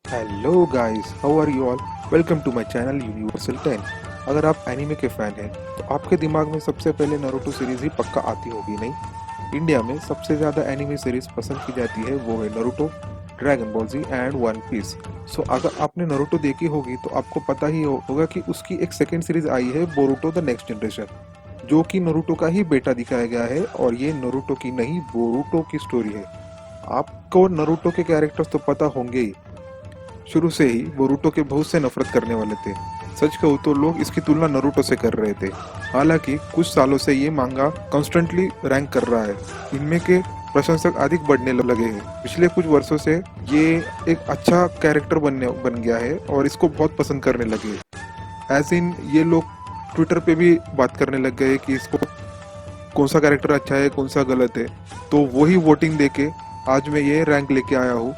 Hello guys, how are you all. Welcome to my channel universal 10। अगर आप anime के fan हैं तो आपके दिमाग में सबसे पहले नारुतो सीरीज ही पक्का आती होगी, नहीं? इंडिया में सबसे ज़्यादा एनीमे सीरीज पसंद की जाती है वो है Naruto, Dragon Ball Z and One Piece. So अगर आपने नारुतो देखी होगी तो आपको पता ही होगा कि उसकी एक सेकेंड सीरीज आई है, बोरुतो द नेक्स्ट जनरेशन, जो कि नारुतो का ही बेटा दिखाया गया है। और ये नारुतो की नहीं, बोरुतो की स्टोरी है। आपको नारुतो के कैरेक्टर्स तो पता होंगे ही। शुरू से ही बोरुतो के बहुत से नफरत करने वाले थे। सच कहूँ तो लोग इसकी तुलना नरूटो से कर रहे थे। हालांकि कुछ सालों से ये मांगा कॉन्स्टेंटली रैंक कर रहा है। इनमें के प्रशंसक अधिक बढ़ने लगे हैं। पिछले कुछ वर्षों से ये एक अच्छा कैरेक्टर बन गया है और इसको बहुत पसंद करने लगे हैं। एज इन ये लोग ट्विटर पे भी बात करने लग गए कि इसको कौन सा कैरेक्टर अच्छा है, कौन सा गलत है। तो वही वोटिंग देके आज मैं ये रैंक लेके आया हूँ।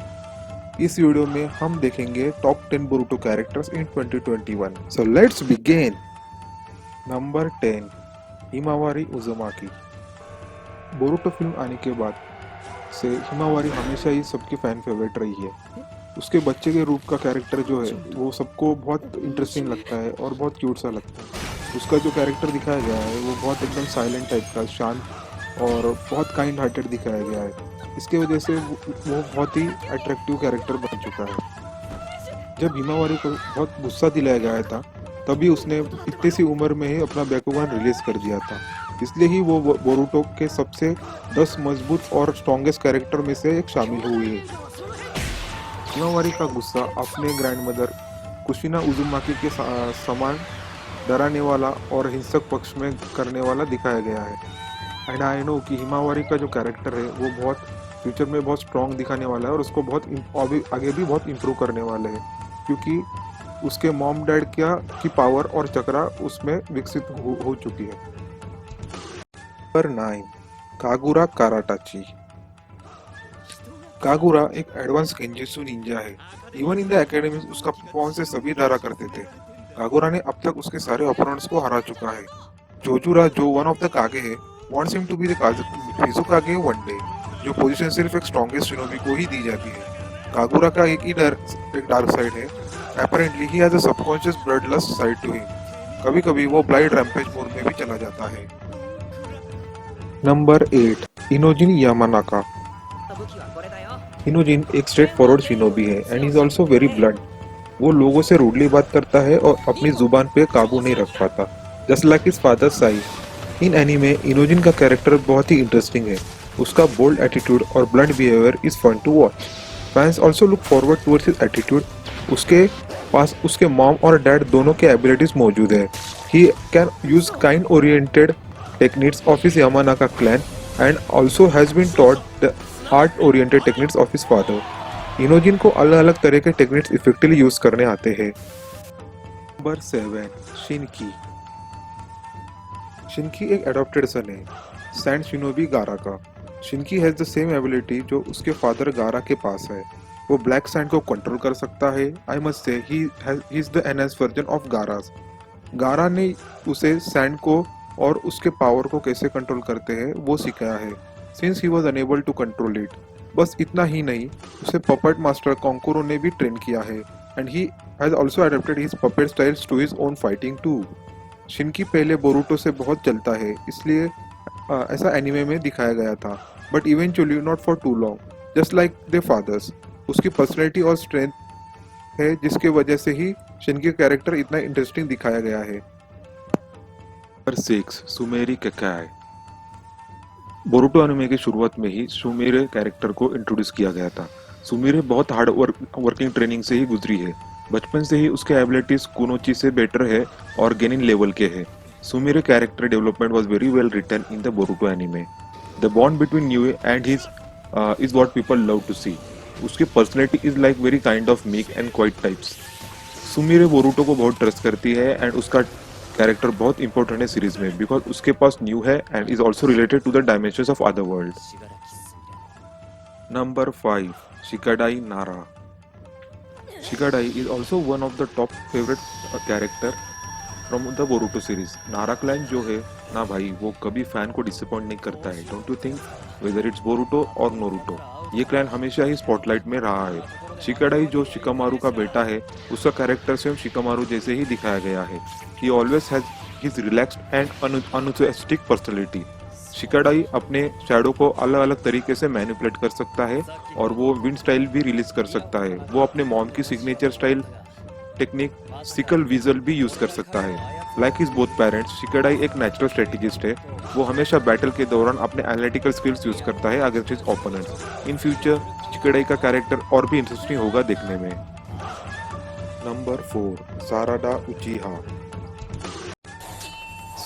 इस वीडियो में हम देखेंगे top 10 Boruto characters in 2021। So let's begin. Number 10, Himawari Uzumaki. Boruto film आने के बाद से हिमावारी हमेशा ही सबकी फैन फेवरेट रही है। उसके बच्चे के रूप का कैरेक्टर जो है वो सबको बहुत इंटरेस्टिंग लगता है और बहुत क्यूट सा लगता है। उसका जो कैरेक्टर दिखाया गया है वो बहुत एकदम साइलेंट टाइप का, शांत और बहुत काइंड हार्टेड दिखाया गया है। इसके वजह से वो बहुत ही अट्रैक्टिव कैरेक्टर बन चुका है। जब हिमावारी को बहुत गुस्सा दिलाया गया था तभी उसने इतनी सी उम्र में ही अपना बैकुगान रिलीज कर दिया था। इसलिए ही वो बोरुटो के सबसे 10 मजबूत और स्ट्रॉन्गेस्ट कैरेक्टर में से एक शामिल हुई है। हिमावारी का गुस्सा अपने ग्रैंडमदर कुशिना उजुमाकी के समान डराने वाला और हिंसक पक्ष में करने वाला दिखाया गया है। एंड आई नो कि हिमावारी का जो कैरेक्टर है वो बहुत फ्यूचर में बहुत स्ट्रॉन्ग दिखाने वाला है और उसको बहुत आगे भी बहुत इम्प्रूव करने वाले हैं, क्योंकि उसके मॉम डैड क्या की पावर और चक्रा उसमें विकसित हो चुकी है। Number 9, Kagura Karatachi. कागुरा एक एडवांस केंजेसु निंजा है। इवन इन द एकेडमी उसका परफॉर्मेंस सभी डरा करते थे। कागुरा ने अब तक उसके सारे ओपोनेंट्स को हरा चुका है। जोजुरा, जो वन ऑफ द कागे है, wants him to be the Mizukage one day, जो पोजीशन सिर्फ एक स्ट्रॉन्गेस्ट शिनोबी को ही दी जाती है। कागुरा का एक डार्क साइड है। Apparently he has a subconscious bloodlust side to him. कभी कभी वो ब्लाइड रैम्पेज मोड में भी चला जाता है। Number 8, इनोजिन Yamanaka. इनोजिन एक स्ट्रेट फॉरवर्ड शिनोबी है and is also very blunt. वो लोगों से रूडली बात करता है और अपनी जुबान पे काबू नहीं रख पाता, just like his father Sai. In anime Inojin का कैरेक्टर बहुत ही इंटरेस्टिंग है। उसका बोल्ड एटीट्यूड और blunt behaviour is fun to watch. Fans also look forward towards his attitude. उसके पास उसके मॉम और डैड दोनों के एबिलिटीज मौजूद है। He can use kind oriented techniques of his Yamanaka clan and also has been taught the art oriented techniques of his father. Inojin को अलग अलग तरह के टेक्निक्स इफेक्टिवली यूज करने आते हैं। नंबर 7, शिनकी। शिनकी एक एडॉप्टेड सन है, सैंड शिनोबी गारा का। शिनकी हैज द सेम एबिलिटी जो उसके फादर गारा के पास है। वो ब्लैक सैंड को कंट्रोल कर सकता है। I must say he is the enhance version of Gaara's. Gaara ने उसे सैंड को और उसके पावर को कैसे कंट्रोल करते हैं वो सिखाया है, since he was unable to control it. बस इतना ही नहीं, उसे पपेट मास्टर कॉन्कोरो ने भी ट्रेन किया है and he has also adapted his puppet styles to his own fighting too. Shinki पहले बोरुटो से बहुत चलता है, इसलिए ऐसा एनिमे में दिखाया गया था, but eventually not for too long, just like their fathers. उसकी पर्सनैलिटी और स्ट्रेंथ है जिसके वजह से ही शिनकी कैरेक्टर इतना इंटरेस्टिंग दिखाया गया है। नंबर 6, सुमेरी केकाई। बोरुटो एनिमे की शुरुआत में ही सुमेरे कैरेक्टर को इंट्रोड्यूस किया गया था। सुमेरे बहुत वर्किंग ट्रेनिंग से ही गुजरी है। बचपन से ही उसके एबिलिटीज कुनोची से बेटर है और गेनिन लेवल के है। Sumire character development was very well written in the Boruto anime. The bond between Nue and his is what people love to see. उसकी personality is like very kind of meek and quiet types. Sumire Boruto को बहुत trust करती है and उसका character बहुत important है series में, because उसके पास न्यू है and is also related to the dimensions of other world. Number 5, Shikadai Nara. Shikadai is also one of the top favourite character from the Boruto series. Nara clan जो है ना भाई, वो कभी फैन को डिसअपॉइंट नहीं करता है। Don't you think? Whether it's Boruto और नोरुटो, ये क्लैन हमेशा ही स्पॉटलाइट में रहा है। शिकाडाई जो शिकामारू का बेटा है, उसका कैरेक्टर स्वयं शिकामारू जैसे ही दिखाया गया है। He always has his relaxed and unenthusiastic personality. Shikadai अपने शैडो को अलग अलग तरीके से मैनिपुलेट कर सकता है और वो विंड स्टाइल भी रिलीज कर सकता है। वो अपने मॉम की signature style technique sickle vigil भी यूज कर सकता है। लाइक हिज बोथ पेरेंट्स, शिकाडाई एक नेचुरल स्ट्रेटेजिस्ट है। वो हमेशा बैटल के दौरान अपने एनालिटिकल स्किल्स यूज करता है against his opponents. In future शिकाडाई का कैरेक्टर और भी इंटरेस्टिंग होगा देखने में। Number 4, Sarada उचिहा।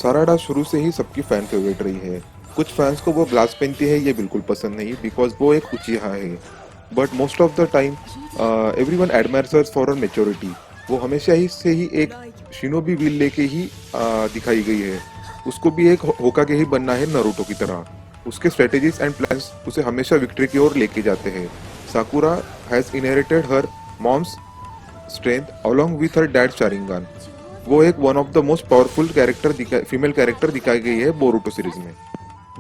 साराडा शुरू से ही सबकी फैन फेवरेट रही है। कुछ फैंस को वो ग्लास पहनती है ये बिल्कुल पसंद नहीं, बिकॉज वो एक उचिहा है। But most of the time everyone admires her for her maturity. वो हमेशा ही से ही एक शिनोबी व्हील लेके ही दिखाई गई है। उसको भी एक होकागे ही बनना है नारुतो की तरह। उसके स्ट्रेटेजीज एंड प्लान्स उसे हमेशा विक्ट्री की ओर लेके जाते हैं। Sakura has inherited her mom's strength along with her dad Sharingan. वो एक one of the most powerful female character दिखाई गई है बोरुटो सीरीज में।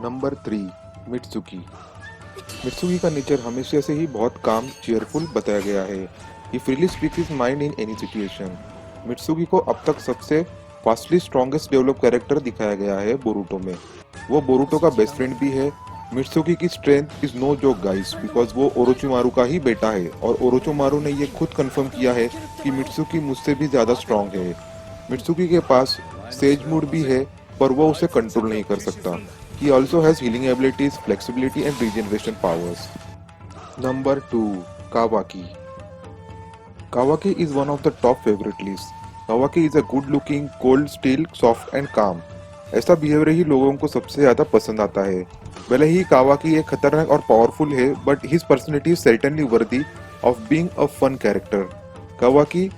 Number 3, Mitsuki. मित्सुकी का नेचर हमेशा से ही बहुत काम चेयरफुल बताया गया है। He freely speaks his mind in any situation. Mitsuki को अब तक सबसे फास्टली स्ट्रॉन्गेस्ट डेवलप कैरेक्टर दिखाया गया है बोरुटो में। वो बोरुटो का बेस्ट फ्रेंड भी है। मित्सुकी की strength is no joke guys, because वो ओरोचिमारू का ही बेटा है और ओरोचिमारू ने ये खुद कंफर्म किया है कि मित्सुकी मुझसे भी ज्यादा स्ट्रॉन्ग है। मित्सुकी के पास सेज मूड भी है, पर वो उसे कंट्रोल नहीं कर सकता। He also has healing abilities, flexibility and regeneration powers. Number 2, Kawaki. Kawaki is one of the top favorite lists. Kawaki is a good looking, cold, still, soft and calm. ऐसा behaviour ही लोगों को सबसे ज्यादा पसंद आता है। भले ही कावाकी एक खतरनाक और पावरफुल है, but his personality is certainly worthy of being a fun character. Kawaki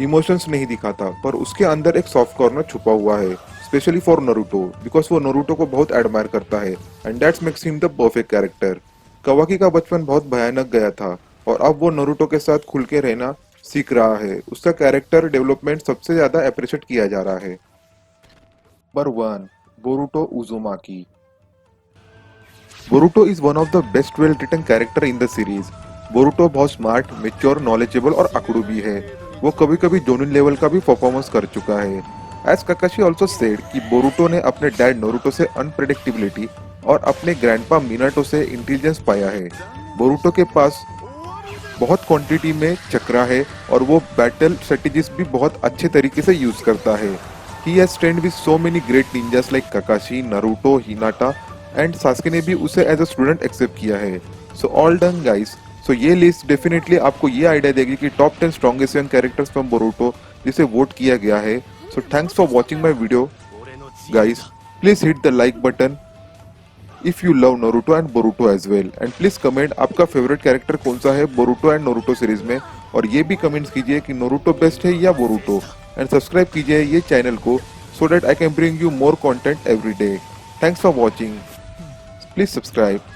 emotions नहीं दिखाता, पर उसके अंदर एक सॉफ्ट कॉर्नर छुपा हुआ है, स्पेशली फॉर नरूटो, बिकॉज वो नरूटो को बहुत एडमायर करता है and that's makes him the perfect character. कावाकी का बचपन बहुत भयानक गया था और अब वो नरूटो के साथ खुल के रहना सीख रहा है। उसका कैरेक्टर डेवलपमेंट सबसे ज्यादा अप्रिशिएट किया जा रहा है। Number 1, Boruto Uzumaki. Boruto is one of the best well written character in the series. Boruto बहुत स्मार्ट, मेच्योर, नॉलेजेबल और अकड़ू भी है। वो कभी कभी जोनिन लेवल का भी परफॉर्मेंस कर चुका है। एज काकाशी ऑल्सो सेड कि बोरुटो ने अपने डैड नरूटो से अनप्रेडिक्टेबिलिटी और अपने ग्रैंडपा मिनाटो से इंटेलिजेंस पाया है। बोरुटो के पास बहुत क्वांटिटी में चक्रा है और वो बैटल स्ट्रेटेजीज भी बहुत अच्छे तरीके से यूज करता है। He has trained with so many great ninjas like Kakashi, Naruto, Hinata and Sasuke ने भी उसे एज अ स्टूडेंट एक्सेप्ट किया है। So all done guys. So ये लिस्ट डेफिनेटली आपको ये आइडिया देगी कि top 10 strongest young characters from Boruto जिसे वोट किया गया है। So thanks for watching my video guys. Please hit the like button if you love Naruto and Boruto as well, and please comment आपका favourite character कौन सा है Boruto and Naruto series में, और ये भी कमेंट्स कीजिए कि नारुतो बेस्ट है या बोरुटो, एंड सब्सक्राइब कीजिए ये चैनल को so that I can bring you more content every day. Thanks for watching. Please subscribe.